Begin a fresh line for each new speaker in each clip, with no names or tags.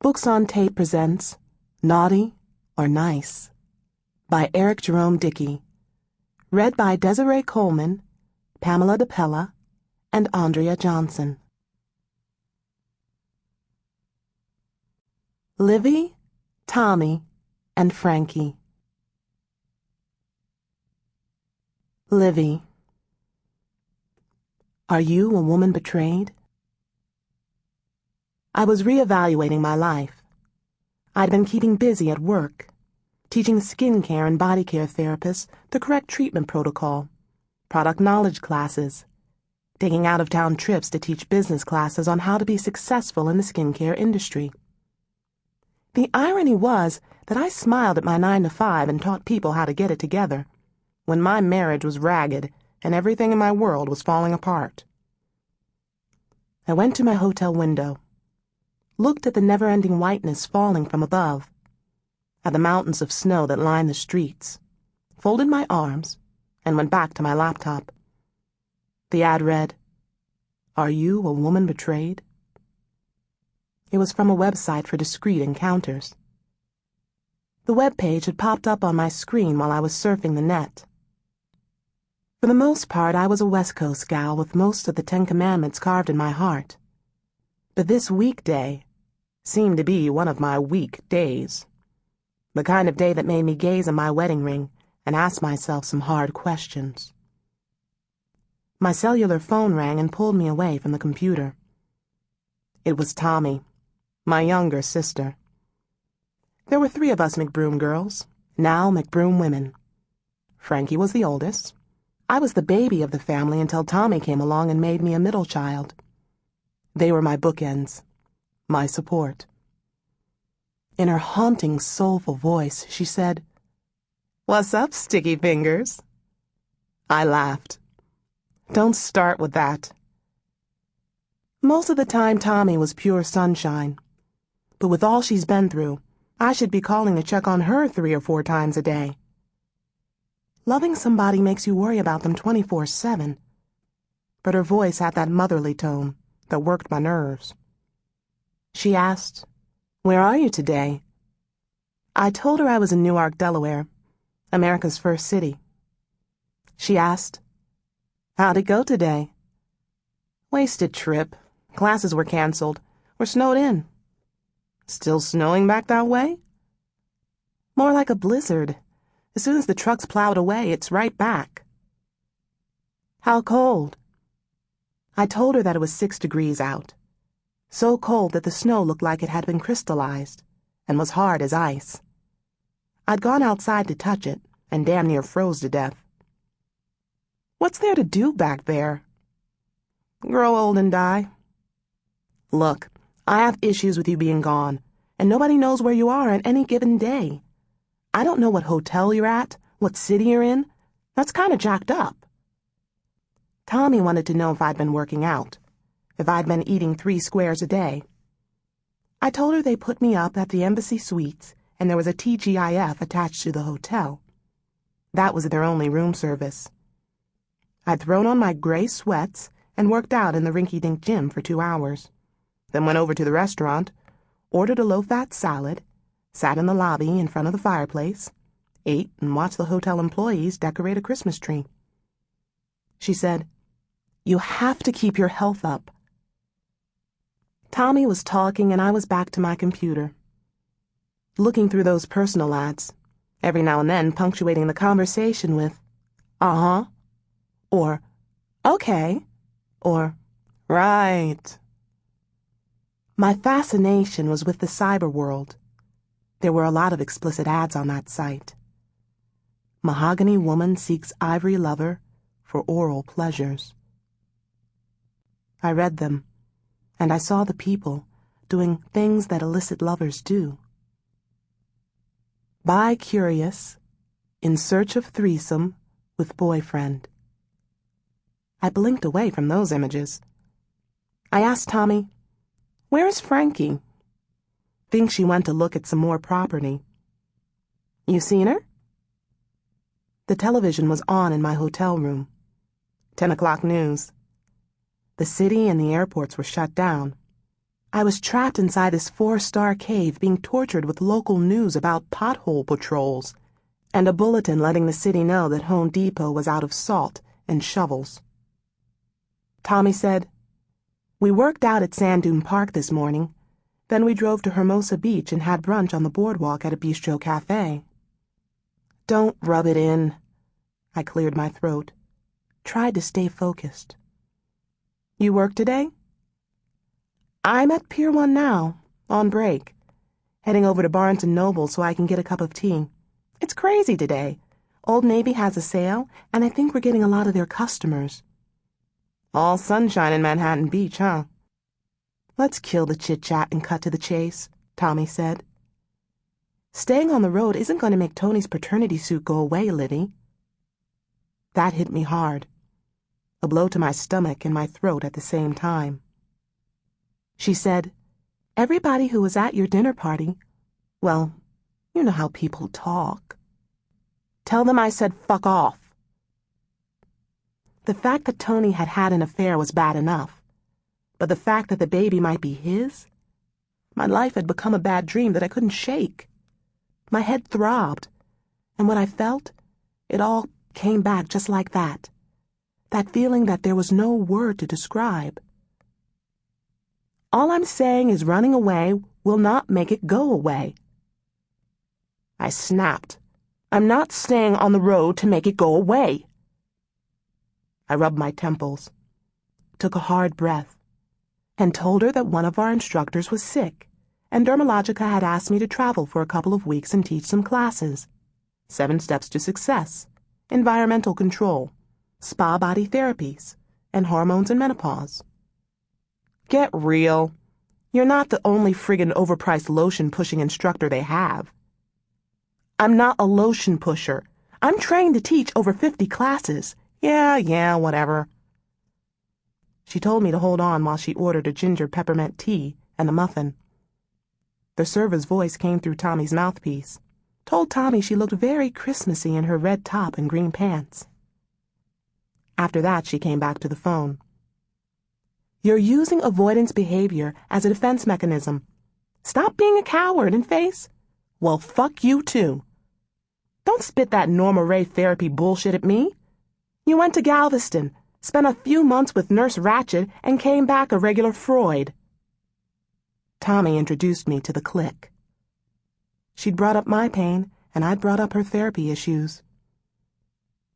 Books on Tape presents Naughty or Nice by Jerome Dickey. Read by Desiree Coleman, Pamela DePella, and Andrea Johnson. Livvy, Tommie, and Frankie. Livvy. Are you a woman betrayed? I was reevaluating my life. I'd been keeping busy at work, teaching skincare and body care therapists the correct treatment protocol, product knowledge classes, taking out-of-town trips to teach business classes on how to be successful in the skincare industry. The irony was that I smiled at my 9-to-5 and taught people how to get it together, when my marriage was ragged and everything in my world was falling apart. I went to my hotel window, looked at the never-ending whiteness falling from above, at the mountains of snow that lined the streets, folded my arms, and went back to my laptop. The ad read, "Are you a woman betrayed?" It was from a website for discreet encounters. The web page had popped up on my screen while I was surfing the net. For the most part, I was a West Coast gal with most of the 10 Commandments carved in my heart. But this weekday seemed to be one of my weak days. The kind of day that made me gaze at my wedding ring and ask myself some hard questions. My cellular phone rang and pulled me away from the computer. It was Tommie, my younger sister. There were 3 of us McBroom girls, now McBroom women. Frankie was the oldest. I was the baby of the family until Tommie came along and made me a middle child. They were my bookends, my support. In her haunting, soulful voice, she said, "What's up, sticky fingers?" I laughed. Don't start with that. Most of the time, Tommie was pure sunshine. But with all she's been through, I should be calling to check on her 3 or 4 times a day. Loving somebody makes you worry about them 24/7. But her voice had that motherly tone that worked my nerves. She asked, "Where are you today?" I told her I was in Newark, Delaware, America's first city. She asked, "How'd it go today?" "Wasted trip. Classes were canceled. We're snowed in." "Still snowing back that way?" "More like a blizzard. As soon as the trucks plowed away, it's right back." "How cold?" I told her that it was 6 degrees out. So cold that the snow looked like it had been crystallized and was hard as ice. I'd gone outside to touch it and damn near froze to death. "What's there to do back there?" "Grow old and die." "Look, I have issues with you being gone, and nobody knows where you are on any given day. I don't know what hotel you're at, what city you're in. That's kind of jacked up." Tommie wanted to know if I'd been working out, if I'd been eating 3 squares a day. I told her they put me up at the Embassy Suites, and there was a TGIF attached to the hotel. That was their only room service. I'd thrown on my gray sweats and worked out in the rinky-dink gym for 2 hours, then went over to the restaurant, ordered a low-fat salad, sat in the lobby in front of the fireplace, ate and watched the hotel employees decorate a Christmas tree. She said, "You have to keep your health up." Tommie was talking and I was back to my computer, looking through those personal ads, every now and then punctuating the conversation with, "Uh-huh," or "Okay," or "Right." My fascination was with the cyber world. There were a lot of explicit ads on that site. Mahogany woman seeks ivory lover for oral pleasures. I read them, and I saw the people doing things that illicit lovers do. Bi-curious, in search of threesome with boyfriend. I blinked away from those images. I asked Tommie, "Where is Frankie?" "Think she went to look at some more property." "You seen her?" The television was on in my hotel room. 10 o'clock news. The city and the airports were shut down. I was trapped inside this 4-star cave being tortured with local news about pothole patrols and a bulletin letting the city know that Home Depot was out of salt and shovels. Tommie said, "We worked out at Sand Dune Park this morning. Then we drove to Hermosa Beach and had brunch on the boardwalk at a bistro cafe." "Don't rub it in." I cleared my throat. Tried to stay focused. "You work today?" "I'm at Pier 1 now, on break. Heading over to Barnes & Noble so I can get a cup of tea. It's crazy today. Old Navy has a sale, and I think we're getting a lot of their customers." "All sunshine in Manhattan Beach, huh?" "Let's kill the chit-chat and cut to the chase," Tommie said. "Staying on the road isn't going to make Tony's paternity suit go away, Livvy." That hit me hard. A blow to my stomach and my throat at the same time. She said, "Everybody who was at your dinner party, well, you know how people talk." "Tell them I said fuck off." The fact that Tony had had an affair was bad enough, but the fact that the baby might be his? My life had become a bad dream that I couldn't shake. My head throbbed, and what I felt, it all came back just like that. That feeling that there was no word to describe. "All I'm saying is running away will not make it go away." I snapped. "I'm not staying on the road to make it go away." I rubbed my temples, took a hard breath, and told her that one of our instructors was sick, and Dermalogica had asked me to travel for a couple of weeks and teach some classes. 7 Steps to Success, Environmental Control, Spa Body Therapies, and Hormones and Menopause. Get real. You're not the only friggin' overpriced lotion-pushing instructor they have. I'm not a lotion pusher. I'm trained to teach over 50 classes. Yeah, whatever. She told me to hold on while she ordered a ginger peppermint tea and a muffin. The server's voice came through Tommie's mouthpiece. Told Tommie she looked very Christmassy in her red top and green pants. After that, she came back to the phone. "You're using avoidance behavior as a defense mechanism. Stop being a coward and face, well, fuck you too. Don't spit that Norma Ray therapy bullshit at me. You went to Galveston, spent a few months with Nurse Ratched, and came back a regular Freud." Tommie introduced me to the clique. She'd brought up my pain, and I'd brought up her therapy issues.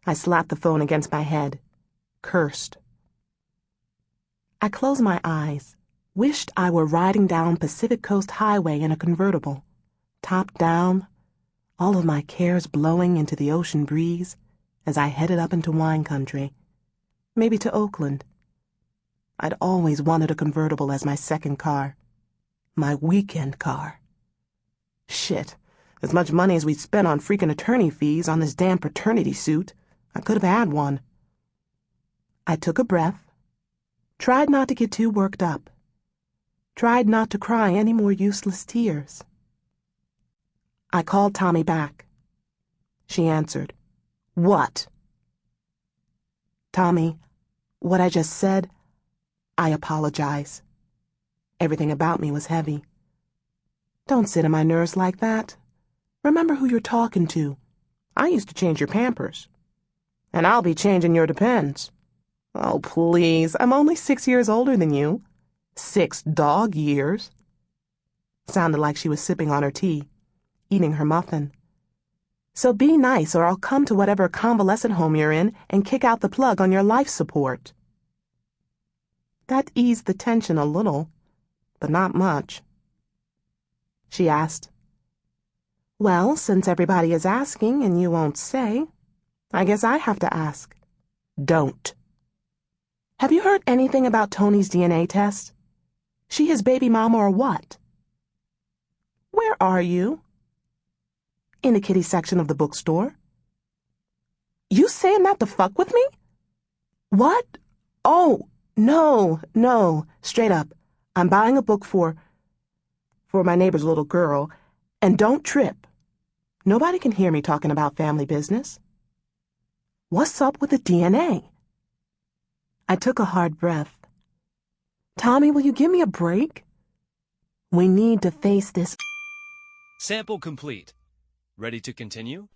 I slapped the phone against my head, cursed. I closed my eyes, wished I were riding down Pacific Coast Highway in a convertible, top down, all of my cares blowing into the ocean breeze as I headed up into wine country, maybe to Oakland. I'd always wanted a convertible as my second car, my weekend car. Shit, as much money as we'd spent on freaking attorney fees on this damn paternity suit, I could have had one. I took a breath, tried not to get too worked up, tried not to cry any more useless tears. I called Tommie back. She answered. "What?" "Tommie, what I just said, I apologize." Everything about me was heavy. "Don't sit on my nerves like that. Remember who you're talking to. I used to change your Pampers. And I'll be changing your Depends. Oh, please, I'm only 6 years older than you. 6 dog years." Sounded like she was sipping on her tea, eating her muffin. "So be nice or I'll come to whatever convalescent home you're in and kick out the plug on your life support." That eased the tension a little, but not much. She asked, "Well, since everybody is asking and you won't say, I guess I have to ask." "Don't." "Have you heard anything about Tony's DNA test? She his baby mama or what?" "Where are you?" "In the kitty section of the bookstore." "You saying that to fuck with me?" "What? Oh, no, straight up. I'm buying a book for my neighbor's little girl, and don't trip. Nobody can hear me talking about family business." "What's up with the DNA?" I took a hard breath. "Tommie, will you give me a break? We need to face this.
Sample complete. Ready to continue?